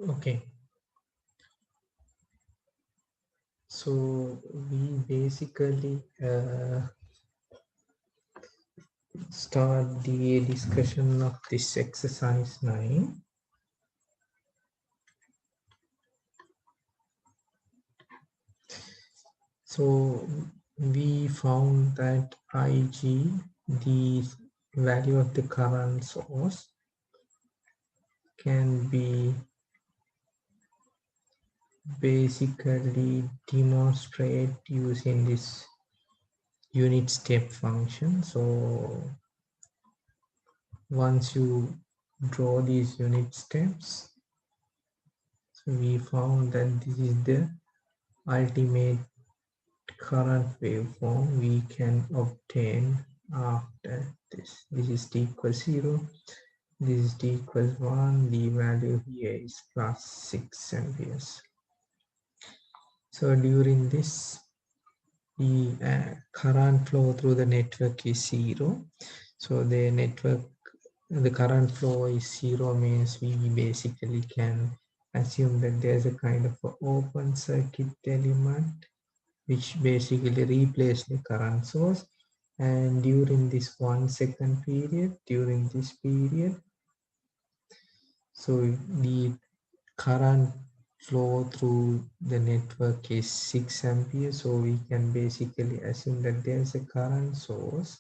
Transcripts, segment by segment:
Okay, so we basically start the discussion of this exercise 9. So we found that Ig, the value of the current source, can be basically demonstrated using this unit step function. So once you draw these unit steps, so we found that this is the ultimate current waveform we can obtain after this. This is t equals 0, this is t equals 1, the value here is plus 6 amperes. So during this, the current flow through the network is 0. So the current flow is 0 means we basically can assume that there's a kind of a open circuit element which basically replace the current source, and during this 1 second period, during this period, so the current flow through the network is 6 amperes, so we can basically assume that there's a current source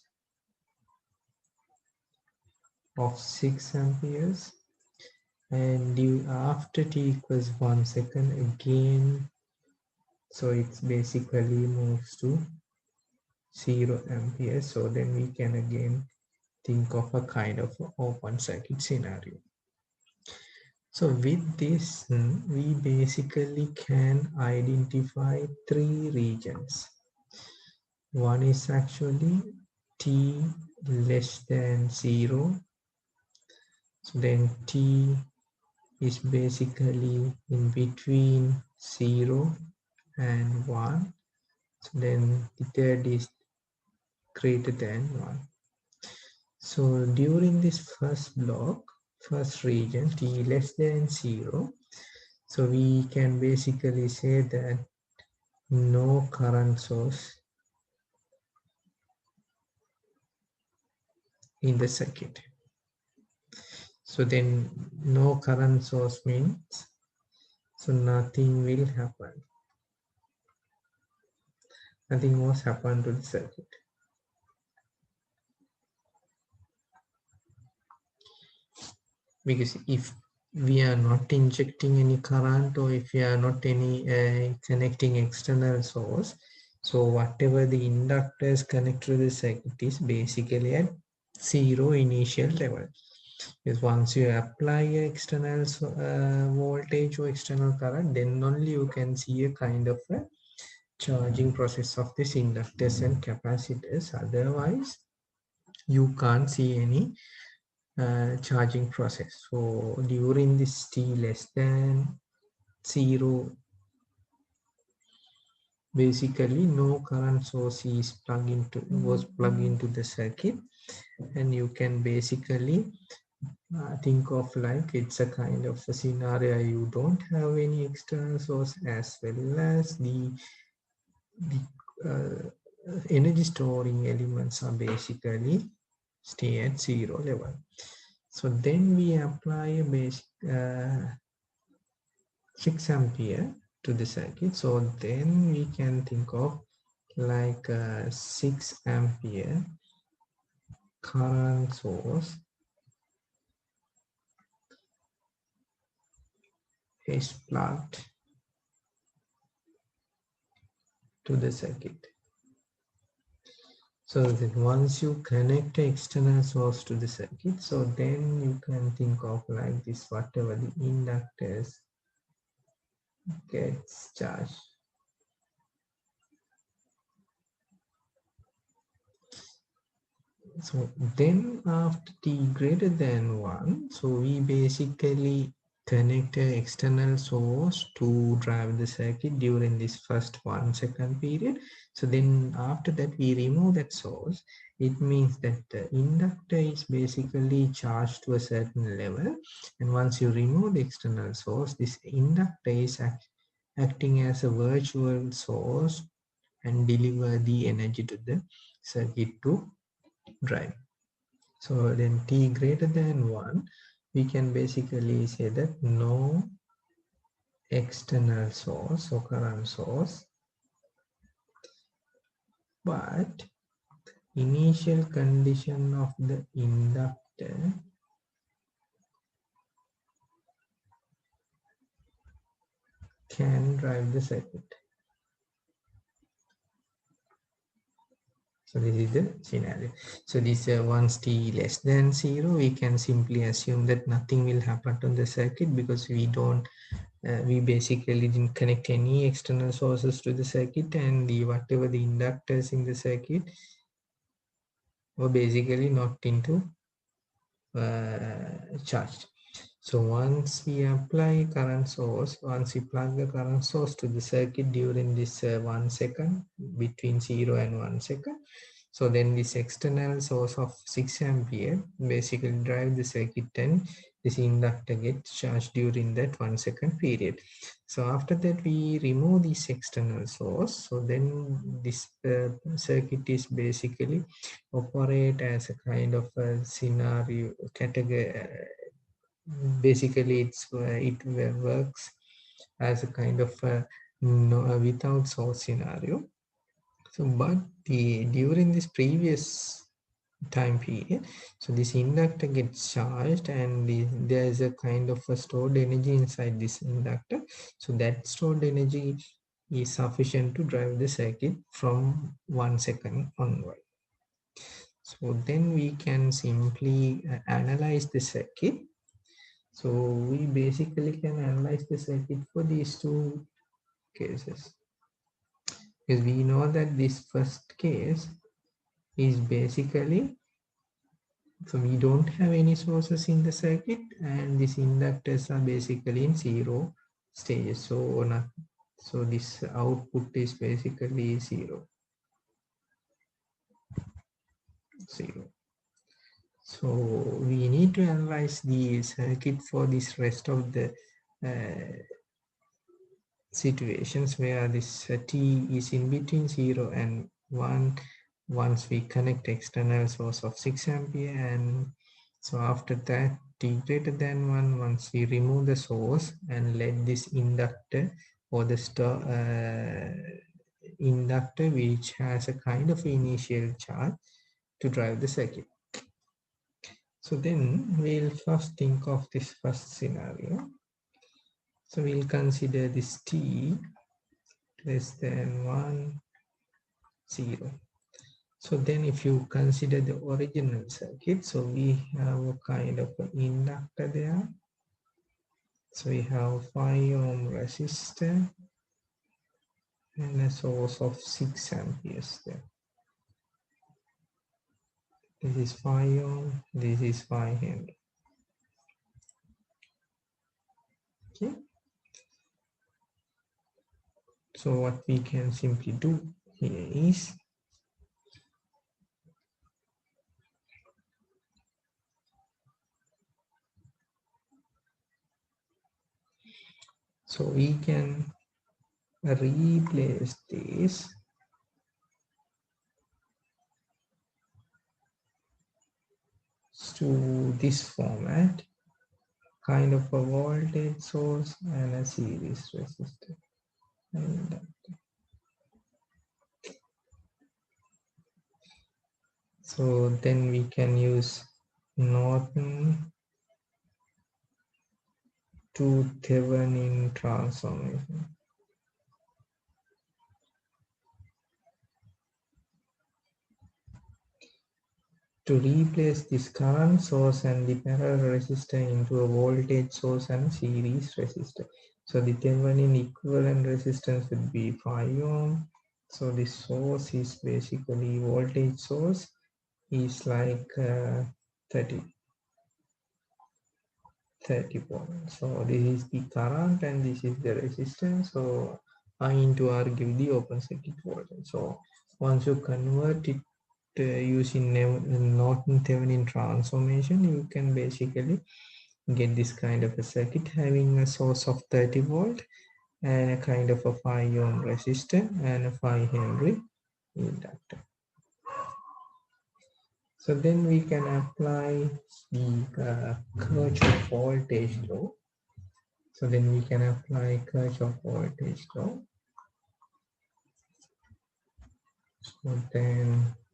of 6 amperes, and after t equals 1 second again, so it's basically moves to 0 amperes. So then we can again think of a kind of open circuit scenario. So with this, we basically can identify three regions. One is actually t less than 0. So then t is basically in between 0 and 1. So then the third is greater than 1. So during this first block, first region, t less than 0, so we can basically say that no current source in the circuit. So then no current source means, so nothing will happen. Nothing was happen to the circuit. Because if we are not injecting any current, or if we are not any connecting external source, so whatever the inductors connect to the circuit is basically at 0 initial level. Because once you apply external voltage or external current, then only you can see a kind of a charging process of this inductors and capacitors. Otherwise, you can't see any charging process. So during this t less than 0, basically no current source is was plugged into the circuit, and you can basically think of like it's a kind of a scenario you don't have any external source, as well as the energy storing elements are basically stay at 0 level. So then we apply a basic 6 ampere to the circuit. So then we can think of like a 6 ampere current source is plugged to the circuit. So then once you connect the external source to the circuit, so then you can think of like this, whatever the inductors gets charged. So then after t greater than 1, so we basically connect an external source to drive the circuit during this first 1 second period. So then after that we remove that source. It means that the inductor is basically charged to a certain level, and once you remove the external source, this inductor is acting as a virtual source and deliver the energy to the circuit to drive. So then t greater than 1, we can basically say that no external source or current source, but initial condition of the inductor can drive the circuit. So this is the scenario. So this once t less than 0, we can simply assume that nothing will happen to the circuit because we basically didn't connect any external sources to the circuit, and whatever the inductors in the circuit were basically not into charged. So once we apply current source, once we plug the current source to the circuit during this 1 second, between 0 and 1 second, so then this external source of 6 ampere basically drive the circuit, and this inductor gets charged during that 1 second period. So after that we remove this external source, so then this circuit is basically operate as a kind of a scenario category. Basically it works as a kind of a without source scenario. So but during this previous time period, so this inductor gets charged, and there is a kind of a stored energy inside this inductor. So that stored energy is sufficient to drive the circuit from 1 second onward. So then we can simply analyze the circuit. So we basically can analyze the circuit for these two cases, because we know that this first case is basically, so we don't have any sources in the circuit, and these inductors are basically in 0 stages. So this output is basically 0. So we need to analyze the circuit for this rest of the situations where this t is in between 0 and 1 once we connect external source of 6 ampere, and so after that t greater than 1 once we remove the source and let this inductor or the inductor which has a kind of initial charge to drive the circuit. So then we'll first think of this first scenario. So we'll consider this t less than 1, 0. So then if you consider the original circuit, so we have a kind of an inductor there. So we have 5 ohm resistor and a source of 6 amperes there. This is 5 ohm, this is 5 Henry. Okay. So what we can simply do here is, so we can replace this to this format, kind of a voltage source and a series resistor. And so then we can use Norton to Thevenin transformation. To replace this current source and the parallel resistor into a voltage source and series resistor. So the Thevenin equivalent resistance would be 5 ohm. So this source is basically voltage source is like 30 30 volts. So this is the current and this is the resistance. So I into R give the open circuit voltage. So once you convert it using Norton Thevenin transformation, you can basically get this kind of a circuit having a source of 30 volt and a kind of a 5 ohm resistor and a 5 Henry inductor. So then we can apply the Kirchhoff voltage law. So then we can apply Kirchhoff voltage law.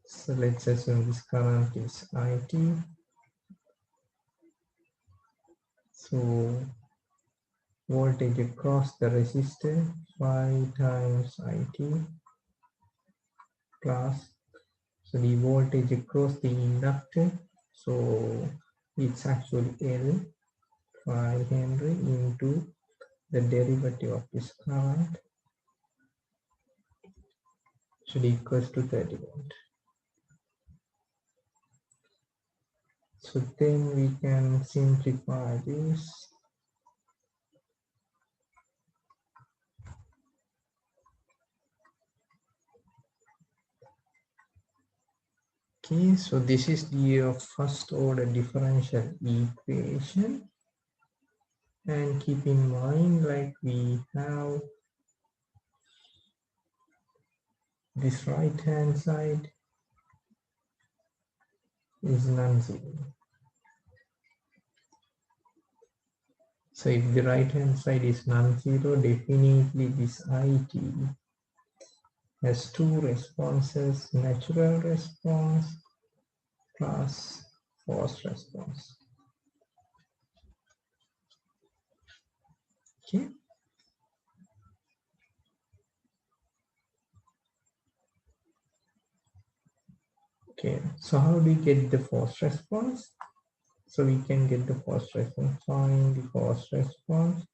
So let's assume this current is IT. So voltage across the resistor 5 times IT plus, so the voltage across the inductor, so it's actually L 5 Henry into the derivative of this current should equals to 30 volt. So then we can simplify this. Okay, so this is the first order differential equation, and keep in mind like we have this right hand side is non-zero. So if the right hand side is non-zero, definitely this IT has two responses, natural response plus forced response. Okay. Okay, so how do we get the forced response? So we can get the forced response, find the forced response,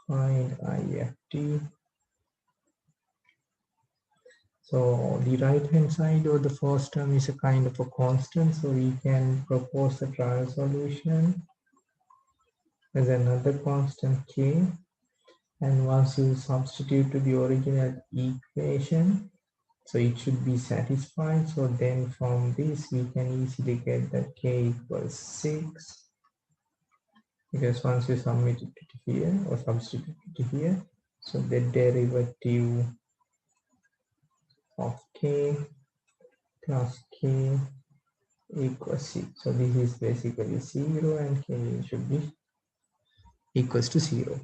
find IFT. So the right hand side or the first term is a kind of a constant, so we can propose a trial solution as another constant K, and once you substitute to the original equation, so it should be satisfied. So then from this we can easily get that K equals 6, because once you submit it to here or substitute it to here, so the derivative of K plus K equals 6. So this is basically 0 and K should be equals to 0.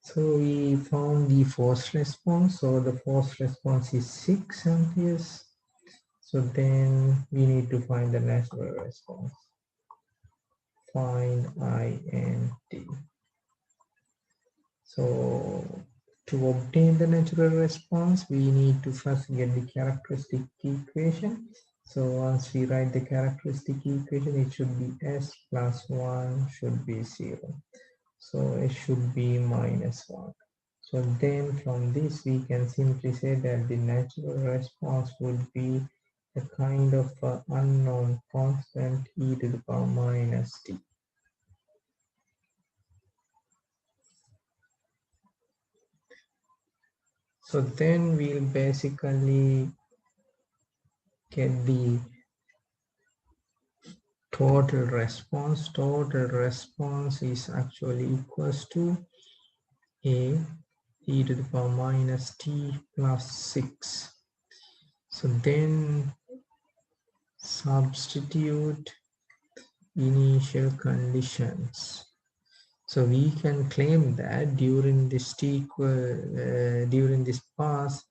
So we found the forced response. So the forced response is 6 amperes. So then we need to find the natural response. Find INT. So to obtain the natural response, we need to first get the characteristic equation. So once we write the characteristic equation, it should be S plus 1 should be 0. So it should be minus 1. So then from this we can simply say that the natural response would be a kind of unknown constant e to the power minus t. So then we'll basically get the total response. Total response is actually equals to a e to the power minus t plus 6. So then substitute initial conditions. So we can claim that during this during this pass,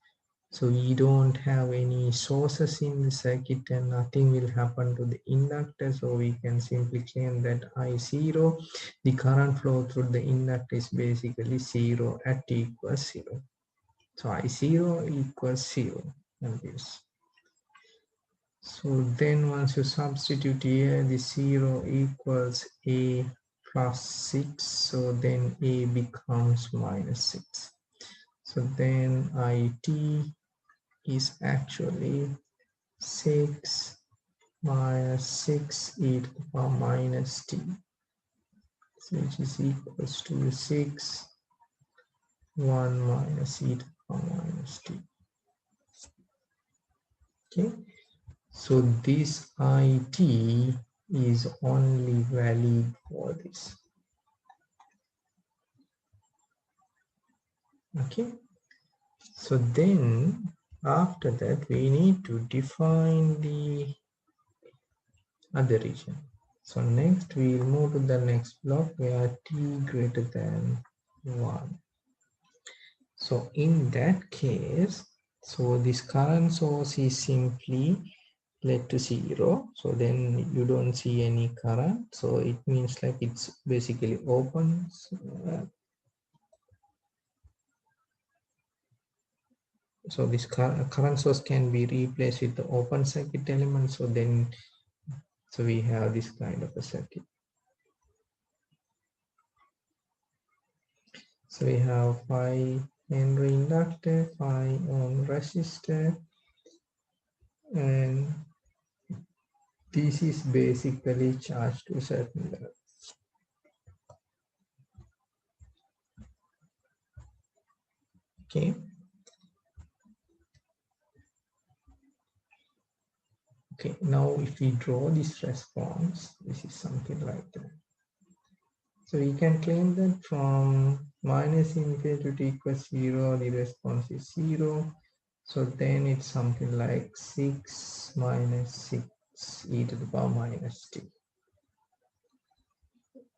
so we don't have any sources in the circuit and nothing will happen to the inductor. So we can simply claim that I0, the current flow through the inductor is basically 0 at t equals 0. So I0 equals 0 amperes. So then once you substitute here, the 0 equals a plus 6. So then a becomes minus 6. So then IT is actually 6 minus 6 e to the power minus t. so which is equals to 6 1 minus e to the power minus t. Okay, so this it is only valid for this. Okay, so then after that we need to define the other region. So next we will move to the next block where t greater than 1. So in that case, so this current source is simply led to 0. So then you don't see any current. So it means like it's basically open. So this current source can be replaced with the open circuit element. So then, so we have this kind of a circuit. So we have 5 Henry inductor, 5 ohm resistor, and this is basically charged to a certain level. Okay. Okay, now if we draw this response, this is something like that. So we can claim that from minus infinity to equals 0, the response is 0. So then it's something like 6 minus 6 e to the power minus t.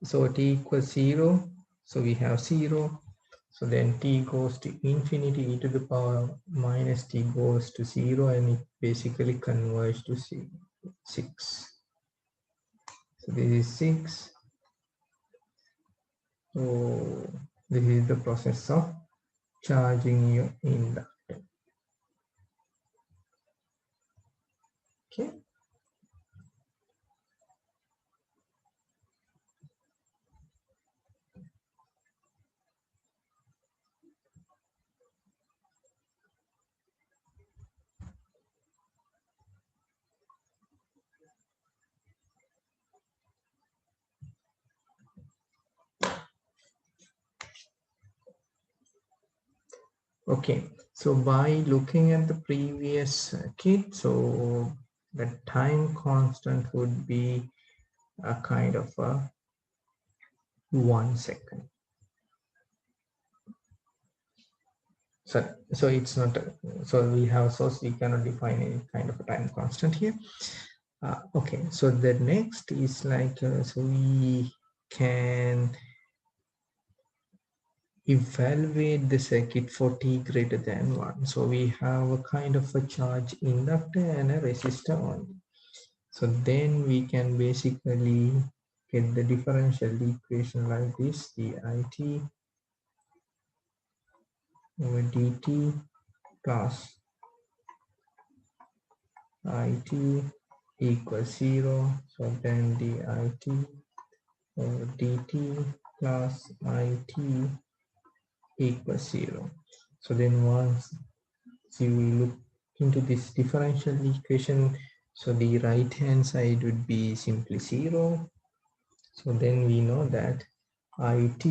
So t equals 0. So we have 0. So then t goes to infinity, e to the power minus t goes to 0, and it basically converges to 6. So this is 6. So this is the process of charging your inductor. Okay. Okay. So by looking at the previous circuit, so the time constant would be a kind of a 1 second. So it's not, so we have source, we cannot define any kind of a time constant here. Okay, so the next is like, so we can evaluate the circuit for t greater than 1. So we have a kind of a charge inductor and a resistor only. So then we can basically get the differential equation like this, dit over dt plus it equals 0. So then dit over dt plus it equals 0. So then once you look into this differential equation, so the right hand side would be simply 0. So then we know that it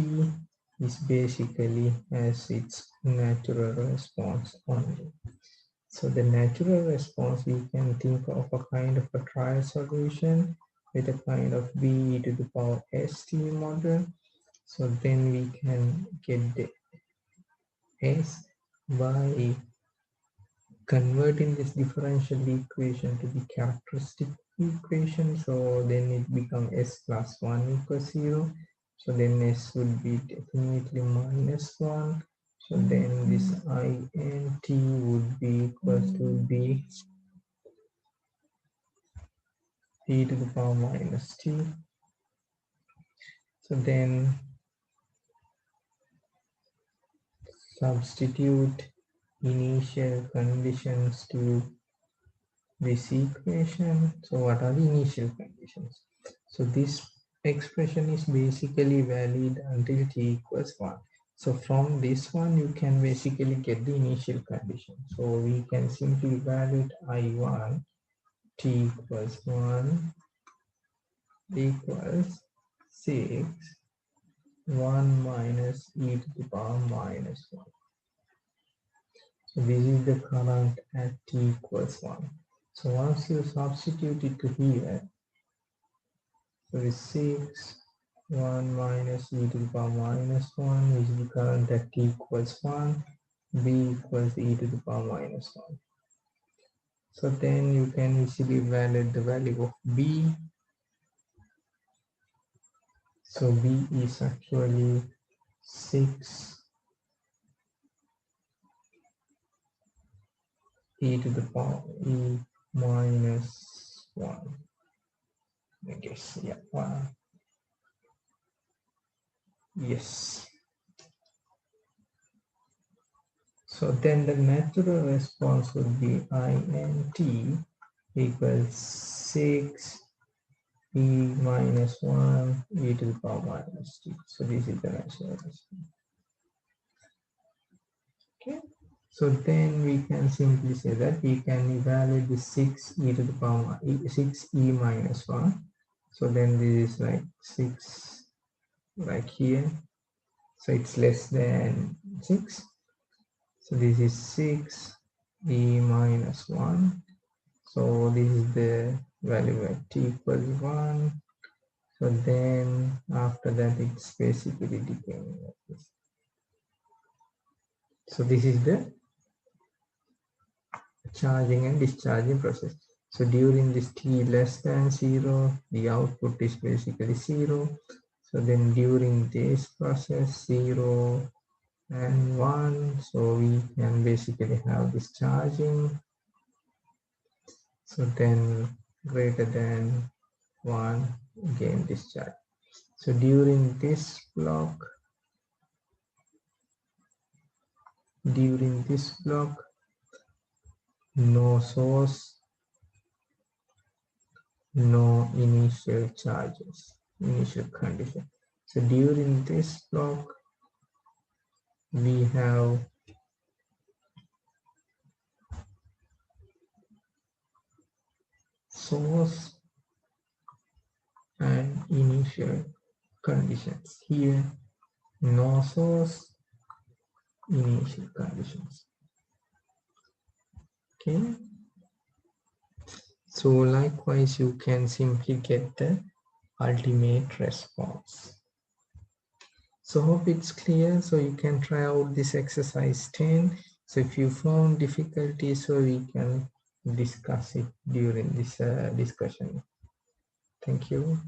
is basically as its natural response only. So the natural response, we can think of a kind of a trial solution with a kind of b to the power st model. So then we can get the s by converting this differential equation to the characteristic equation. So then it becomes s plus 1 equals 0. So then s would be definitely minus 1. So then this int would be equals to b e to the power minus t. So then substitute initial conditions to this equation. So what are the initial conditions? So this expression is basically valid until t equals 1. So from this one you can basically get the initial condition. So we can simply evaluate I1 t equals 1 equals 6 1 minus e to the power minus 1. So this is the current at t equals 1. So once you substitute it to here, so it's 6, 1 minus e to the power minus 1 is the current at t equals 1, b equals e to the power minus 1. So then you can easily evaluate the value of b. So b is actually 6 e to the power e minus 1. I guess, yeah. Yes. So then the natural response would be int equals 6 e minus 1 e to the power minus t. So this is the natural response. Okay. So then we can simply say that we can evaluate the 6 e to the power 6 e minus 1. So then this is like 6 like here. So it's less than 6. So this is 6 e minus 1. So this is the value at t equals 1. So then after that it's basically decaying like this. So this is the charging and discharging process. So during this t less than 0, the output is basically 0. So then during this process 0 and 1, so we can basically have this charging. So then greater than 1, again discharge. So during this block, no source, no initial charges, initial condition. So during this block, we have source and initial conditions. Here, no source, initial conditions. Okay. So likewise, you can simply get the ultimate response. So hope it's clear. So you can try out this exercise 10. So if you found difficulty, so we can discuss it during this discussion. Thank you.